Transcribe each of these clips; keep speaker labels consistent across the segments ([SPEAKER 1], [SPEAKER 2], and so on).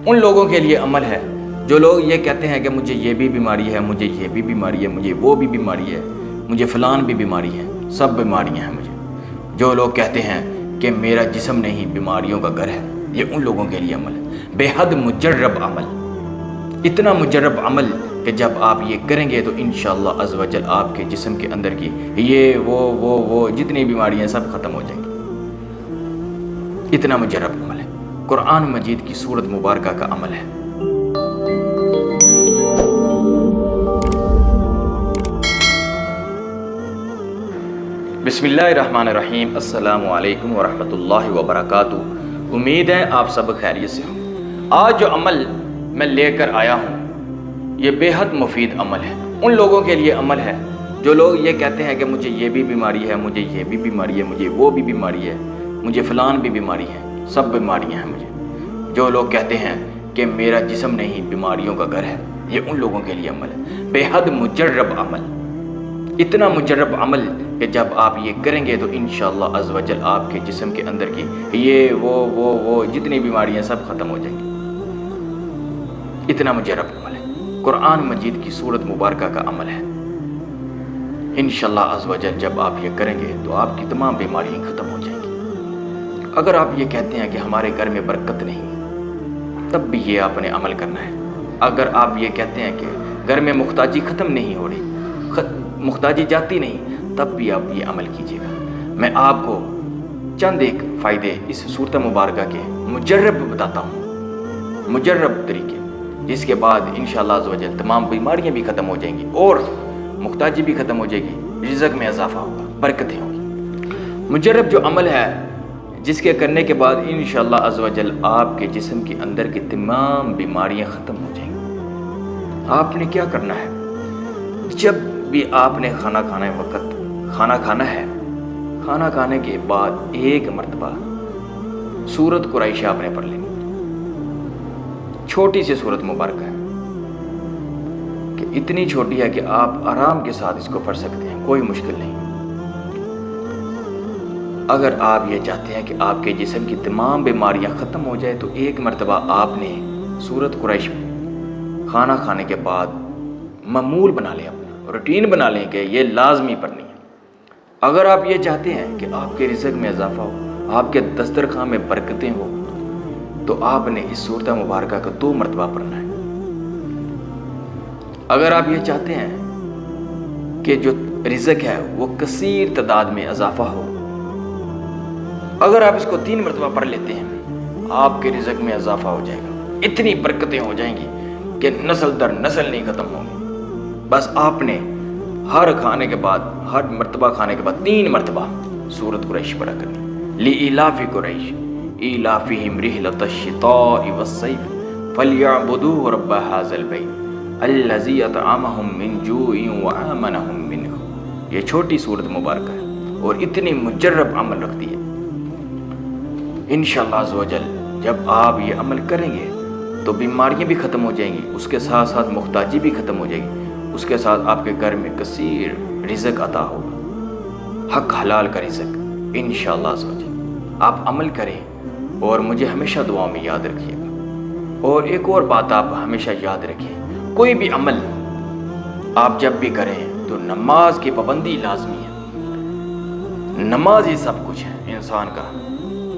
[SPEAKER 1] ان لوگوں کے لیے عمل ہے جو لوگ یہ کہتے ہیں کہ مجھے یہ بھی بیماری ہے، مجھے یہ بھی بیماری ہے، مجھے وہ بھی بیماری ہے، مجھے فلان بھی بیماری ہے، سب بیماریاں ہیں مجھے۔ جو لوگ کہتے ہیں کہ میرا جسم نہیں بیماریوں کا گھر ہے، یہ ان لوگوں کے لیے عمل ہے، بے حد مجرب عمل، اتنا مجرب عمل کہ جب آپ یہ کریں گے تو انشاءاللہ عز و جل آپ کے جسم کے اندر کی یہ وہ جتنی بیماریاں ہیں سب ختم ہو جائیں گی۔ اتنا مجرب عمل ہے، قرآن مجید کی سورت مبارکہ کا عمل ہے۔ بسم اللہ الرحمن الرحیم، السلام علیکم ورحمۃ اللہ وبرکاتہ۔ امید ہے آپ سب خیریت سے ہوں۔ آج جو عمل میں لے کر آیا ہوں یہ بے حد مفید عمل ہے، ان لوگوں کے لیے عمل ہے جو لوگ یہ کہتے ہیں کہ مجھے یہ بھی بیماری ہے، مجھے یہ بھی بیماری ہے، مجھے وہ بھی بیماری ہے، مجھے فلان بھی بیماری ہے، سب بیماریاں ہیں مجھے۔ جو لوگ کہتے ہیں کہ میرا جسم نہیں بیماریوں کا گھر ہے، یہ ان لوگوں کے لیے عمل ہے، بے حد مجرب عمل، اتنا مجرب عمل کہ جب آپ یہ کریں گے تو انشاءاللہ عز و جل آپ کے جسم کے اندر کی یہ وہ جتنی بیماریاں سب ختم ہو جائیں گی۔ اتنا مجرب عمل ہے، قرآن مجید کی سورت مبارکہ کا عمل ہے۔ انشاءاللہ عز و جل جب آپ یہ کریں گے تو آپ کی تمام بیماریاں ختم ہو جائیں گی۔ اگر آپ یہ کہتے ہیں کہ ہمارے گھر میں برکت نہیں، تب بھی یہ آپ نے عمل کرنا ہے۔ اگر آپ یہ کہتے ہیں کہ گھر میں مختاجی ختم نہیں ہو رہی، مختاجی جاتی نہیں، تب بھی آپ یہ عمل کیجیے گا۔ میں آپ کو چند ایک فائدے اس سورت مبارکہ کے مجرب بتاتا ہوں، مجرب طریقے، جس کے بعد انشاءاللہ عز و جل تمام بیماریاں بھی ختم ہو جائیں گی اور مختاجی بھی ختم ہو جائے گی، رزق میں اضافہ ہوگا، برکتیں ہوں گی۔ مجرب جو عمل ہے جس کے کرنے کے بعد انشاءاللہ عز و جل آپ کے جسم کے اندر کی تمام بیماریاں ختم ہو جائیں گی۔ آپ نے کیا کرنا ہے؟ جب بھی آپ نے کھانا کھانے وقت کھانا کھانا ہے، کھانا کھانے کے بعد ایک مرتبہ سورت قریش آپ نے پڑھ لینی، چھوٹی سی سورت مبارکہ ہے کہ اتنی چھوٹی ہے کہ آپ آرام کے ساتھ اس کو پڑھ سکتے ہیں، کوئی مشکل نہیں۔ اگر آپ یہ چاہتے ہیں کہ آپ کے جسم کی تمام بیماریاں ختم ہو جائے تو ایک مرتبہ آپ نے سورت قریش کھانا کھانے کے بعد معمول بنا لیں، اپنا روٹین بنا لیں کہ یہ لازمی پڑھنی ہے۔ اگر آپ یہ چاہتے ہیں کہ آپ کے رزق میں اضافہ ہو، آپ کے دسترخوان میں برکتیں ہو، تو آپ نے اس سورت مبارکہ کو 2 مرتبہ پڑھنا ہے۔ اگر آپ یہ چاہتے ہیں کہ جو رزق ہے وہ کثیر تعداد میں اضافہ ہو، اگر آپ اس کو 3 مرتبہ پڑھ لیتے ہیں، آپ کے رزق میں اضافہ ہو جائے گا، اتنی برکتیں ہو جائیں گی کہ نسل در نسل نہیں ختم ہوں گی۔ بس آپ نے ہر مرتبہ کھانے کے بعد 3 مرتبہ سورت قریش پڑھا کرنی۔ لإلاف قریش إیلافہم رحلۃ الشتاء والصیف فلیعبدوا رب ھذا البیت الذی اطعمہم من جوع وآمنہم من خوف۔ یہ چھوٹی سورت مبارکہ ہے اور اتنی مجرب عمل رکھتی ہے۔ انشاءاللہ عز و جل جب آپ یہ عمل کریں گے تو بیماریاں بھی ختم ہو جائیں گی، اس کے ساتھ ساتھ محتاجی بھی ختم ہو جائے گی، اس کے ساتھ آپ کے گھر میں کثیر رزق عطا ہوگا، حق حلال کا رزق انشاءاللہ عز و جل۔ آپ عمل کریں اور مجھے ہمیشہ دعاؤں میں یاد رکھیے گا۔ اور ایک اور بات آپ ہمیشہ یاد رکھیں، کوئی بھی عمل آپ جب بھی کریں تو نماز کی پابندی لازمی ہے۔ نماز ہی سب کچھ ہے انسان کا۔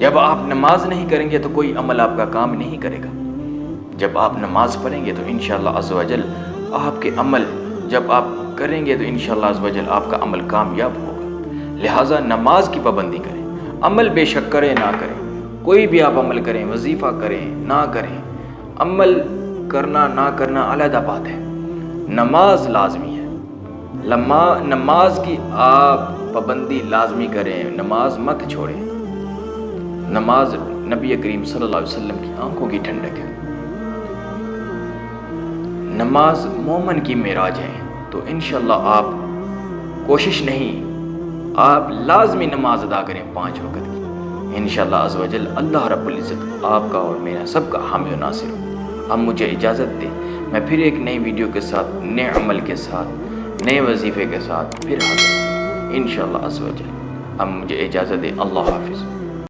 [SPEAKER 1] جب آپ نماز نہیں کریں گے تو کوئی عمل آپ کا کام نہیں کرے گا۔ جب آپ نماز پڑھیں گے تو انشاءاللہ عز و جل آپ کے عمل جب آپ کریں گے تو انشاءاللہ عز و جل آپ کا عمل کامیاب ہوگا۔ لہٰذا نماز کی پابندی کریں، عمل بے شک کریں نہ کریں، کوئی بھی آپ عمل کریں، وظیفہ کریں نہ کریں، عمل کرنا نہ کرنا علیحدہ بات ہے، نماز لازمی ہے۔ نماز کی آپ پابندی لازمی کریں، نماز مت چھوڑیں۔ نماز نبی کریم صلی اللہ علیہ وسلم کی آنکھوں کی ٹھنڈک ہے، نماز مومن کی معراج ہے۔ تو انشاءاللہ آپ کوشش نہیں، آپ لازمی نماز ادا کریں 5 وقت کی۔ انشاءاللہ عز و جل اللہ رب العزت آپ کا اور میرا سب کا حامی و ناصر ہو۔ اب مجھے اجازت دیں، میں پھر ایک نئی ویڈیو کے ساتھ، نئے عمل کے ساتھ، نئے وظیفے کے ساتھ پھر حاضر ہوں انشاءاللہ عز و جل۔ اب مجھے اجازت دیں، اللہ حافظ۔